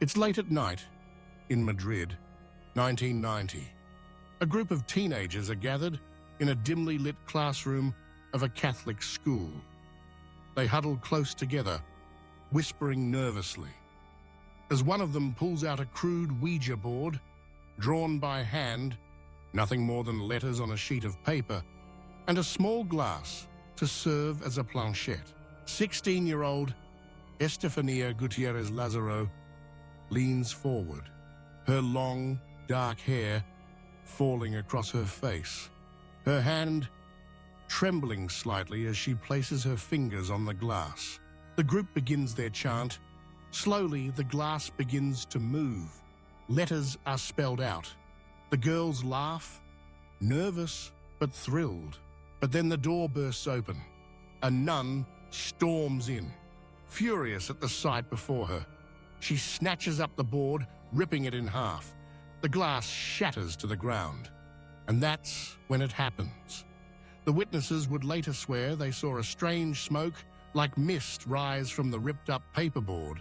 It's late at night in Madrid, 1990. A group of teenagers are gathered in a dimly lit classroom of a Catholic school. They huddle close together, whispering nervously. As one of them pulls out a crude Ouija board, drawn by hand, nothing more than letters on a sheet of paper, and a small glass to serve as a planchette. 16-year-old Estefanía Gutiérrez Lázaro leans forward, her long, dark hair falling across her face, her hand trembling slightly as she places her fingers on the glass. The group begins their chant. Slowly, the glass begins to move. Letters are spelled out. The girls laugh, nervous but thrilled. But then the door bursts open. A nun storms in, furious at the sight before her. She snatches up the board, ripping it in half. The glass shatters to the ground. And that's when it happens. The witnesses would later swear they saw a strange smoke like mist rise from the ripped-up paperboard.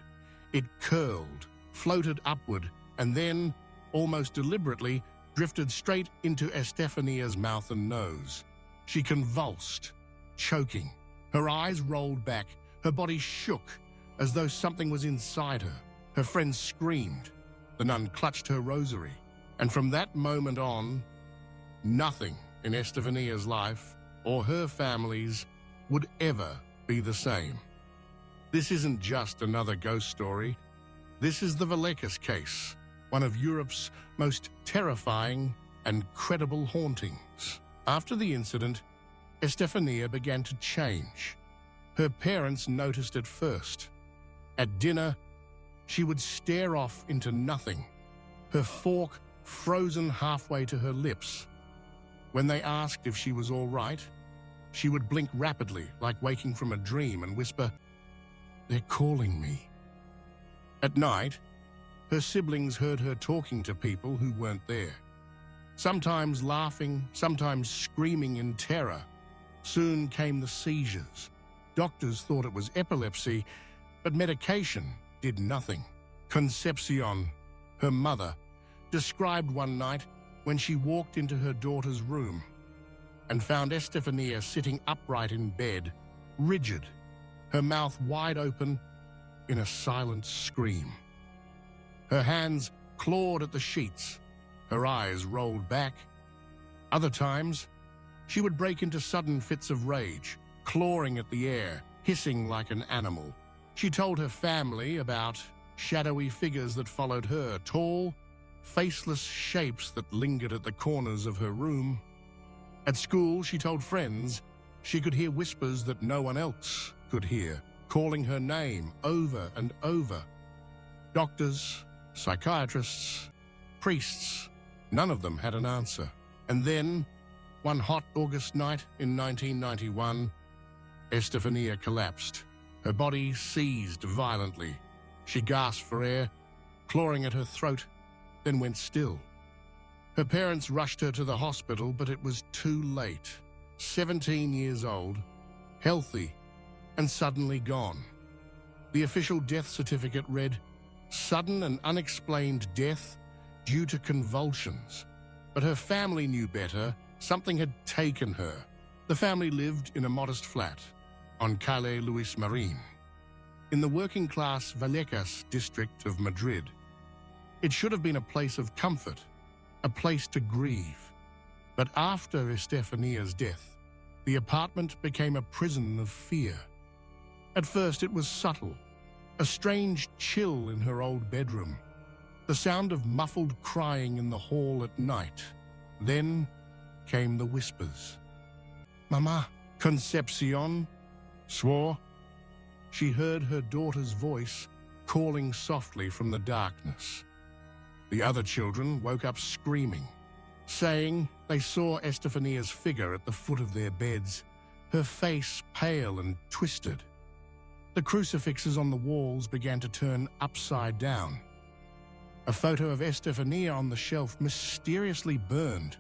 It curled, floated upward, and then, almost deliberately, drifted straight into Estefania's mouth and nose. She convulsed, choking. Her eyes rolled back. Her body shook as though something was inside her. Her friends screamed. The nun clutched her rosary. And from that moment on, nothing in Estefania's life or her family's would ever be the same. This isn't just another ghost story. This is the Vallecas Case, one of Europe's most terrifying and credible hauntings. After the incident, Estefanía began to change. Her parents noticed it first. At dinner, she would stare off into nothing, her fork frozen halfway to her lips. When they asked if she was all right, she would blink rapidly, like waking from a dream, and whisper, "They're calling me." At night, her siblings heard her talking to people who weren't there, sometimes laughing, sometimes screaming in terror. Soon came the seizures. Doctors thought it was epilepsy, but medication did nothing. Concepcion, her mother, described one night when she walked into her daughter's room and found Estefanía sitting upright in bed, rigid, her mouth wide open in a silent scream. Her hands clawed at the sheets, her eyes rolled back. Other times, she would break into sudden fits of rage, clawing at the air, hissing like an animal. She told her family about shadowy figures that followed her, tall, faceless shapes that lingered at the corners of her room. At school, she told friends she could hear whispers that no one else could hear, calling her name over and over. Doctors, psychiatrists, priests, none of them had an answer. And then, one hot August night in 1991, Estefanía collapsed. Her body seized violently. She gasped for air, clawing at her throat, then went still. Her parents rushed her to the hospital, but it was too late. 17 years old, healthy, and suddenly gone. The official death certificate read, "Sudden and unexplained death due to convulsions." But her family knew better. Something had taken her. The family lived in a modest flat on Calle Luis Marin, in the working-class Vallecas district of Madrid. It should have been a place of comfort, a place to grieve. But after Estefanía's death, the apartment became a prison of fear. At first it was subtle, a strange chill in her old bedroom, the sound of muffled crying in the hall at night. Then came the whispers. "Mama," Concepcion swore. She heard her daughter's voice calling softly from the darkness. The other children woke up screaming, saying they saw Estefanía's figure at the foot of their beds, her face pale and twisted. The crucifixes on the walls began to turn upside down. A photo of Estefanía on the shelf mysteriously burned,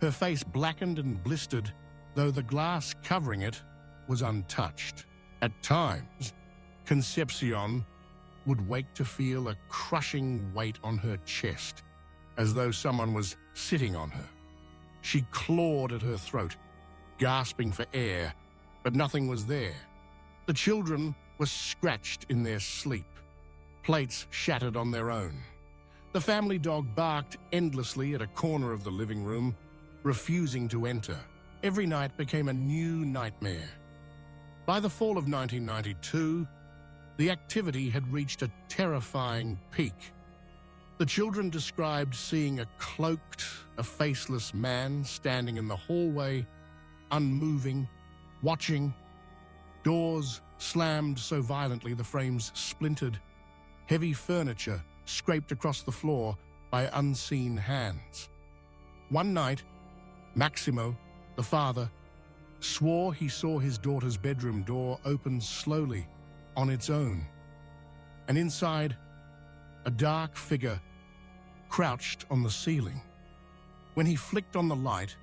her face blackened and blistered, though the glass covering it was untouched. At times, Concepcion would wake to feel a crushing weight on her chest, as though someone was sitting on her. She clawed at her throat, gasping for air, but nothing was there. The children were scratched in their sleep, plates shattered on their own. The family dog barked endlessly at a corner of the living room, refusing to enter. Every night became a new nightmare. By the fall of 1992, the activity had reached a terrifying peak. The children described seeing a cloaked, a faceless man standing in the hallway, unmoving, watching. Doors slammed so violently the frames splintered. Heavy furniture scraped across the floor by unseen hands. One night, Maximo, the father, swore he saw his daughter's bedroom door open slowly on its own, and inside, a dark figure crouched on the ceiling. When he flicked on the light,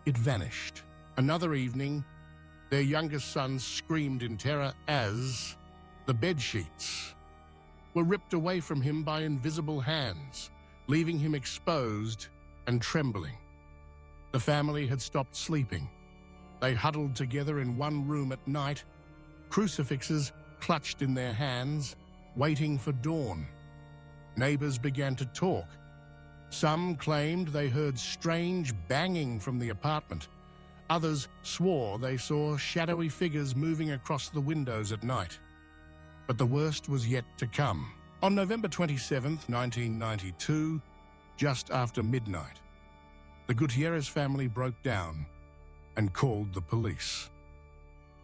it vanished. Another evening, their youngest son screamed in terror as the bedsheets were ripped away from him by invisible hands, leaving him exposed and trembling. The family had stopped sleeping. They huddled together in one room at night, crucifixes clutched in their hands, waiting for dawn. Neighbors began to talk. Some claimed they heard strange banging from the apartment. Others swore they saw shadowy figures moving across the windows at night. But the worst was yet to come. On November 27, 1992, just after midnight, the Gutierrez family broke down and called the police.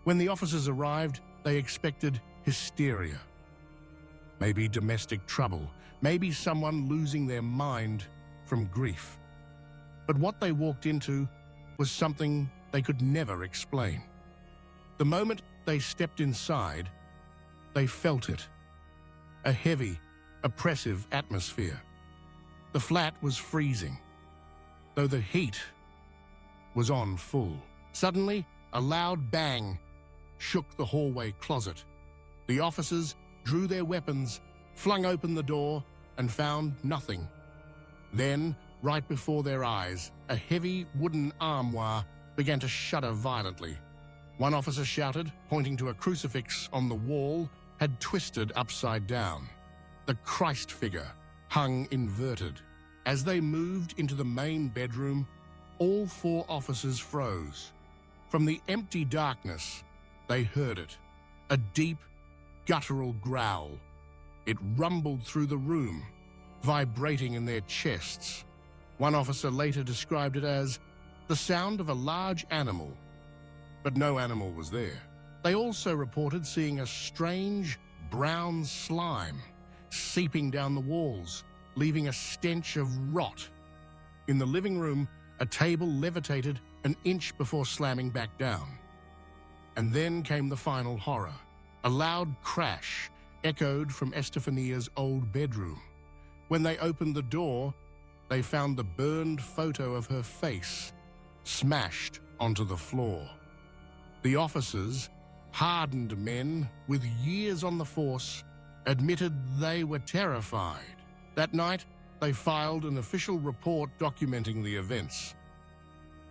When the officers arrived, they expected hysteria. Maybe domestic trouble, maybe someone losing their mind from grief. But what they walked into was something they could never explain. The moment they stepped inside, they felt it. A heavy, oppressive atmosphere. The flat was freezing, though the heat was on full. Suddenly, a loud bang shook the hallway closet. The officers drew their weapons, flung open the door, and found nothing. Then, right before their eyes, a heavy wooden armoire began to shudder violently. One officer shouted, pointing to a crucifix on the wall, had twisted upside down. The Christ figure hung inverted. As they moved into the main bedroom, all four officers froze. From the empty darkness, they heard it, a deep, guttural growl. It rumbled through the room, vibrating in their chests. One officer later described it as the sound of a large animal, but no animal was there. They also reported seeing a strange brown slime seeping down the walls, leaving a stench of rot. In the living room, a table levitated an inch before slamming back down. And then came the final horror. A loud crash echoed from Estefania's old bedroom. When they opened the door, they found the burned photo of her face smashed onto the floor. The officers, hardened men with years on the force, admitted they were terrified. That night, they filed an official report documenting the events.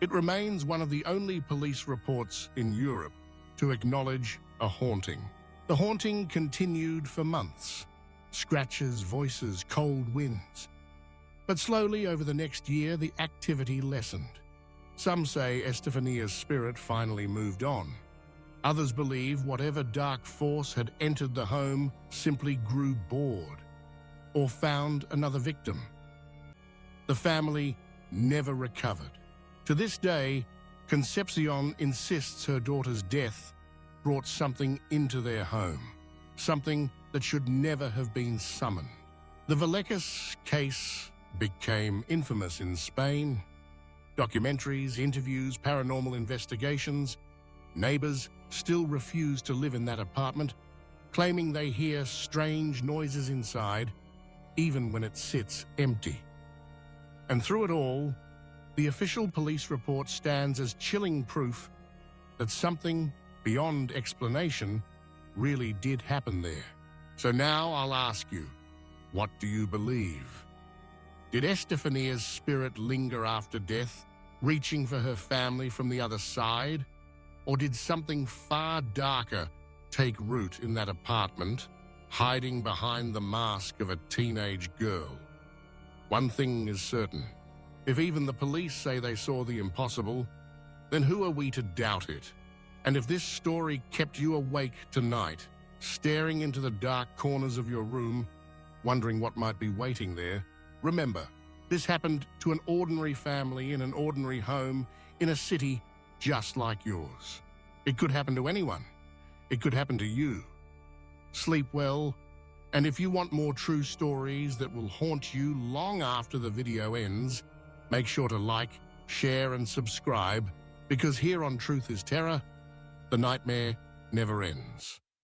It remains one of the only police reports in Europe to acknowledge a haunting. The haunting continued for months. Scratches, voices, cold winds. But slowly over the next year, the activity lessened. Some say Estefania's spirit finally moved on. Others believe whatever dark force had entered the home simply grew bored or found another victim. The family never recovered. To this day, Concepcion insists her daughter's death brought something into their home, something that should never have been summoned. The Vallecas Case became infamous in Spain. Documentaries, interviews, paranormal investigations. Neighbors still refuse to live in that apartment, claiming they hear strange noises inside, even when it sits empty. And through it all, the official police report stands as chilling proof that something beyond explanation really did happen there. So now I'll ask you, what do you believe? Did Estefania's spirit linger after death, reaching for her family from the other side? Or did something far darker take root in that apartment, hiding behind the mask of a teenage girl? One thing is certain. If even the police say they saw the impossible, then who are we to doubt it? And if this story kept you awake tonight, staring into the dark corners of your room, wondering what might be waiting there, remember, this happened to an ordinary family in an ordinary home in a city just like yours. It could happen to anyone. It could happen to you. Sleep well, and if you want more true stories that will haunt you long after the video ends, make sure to like, share, and subscribe, because here on Truth is Terror, the nightmare never ends.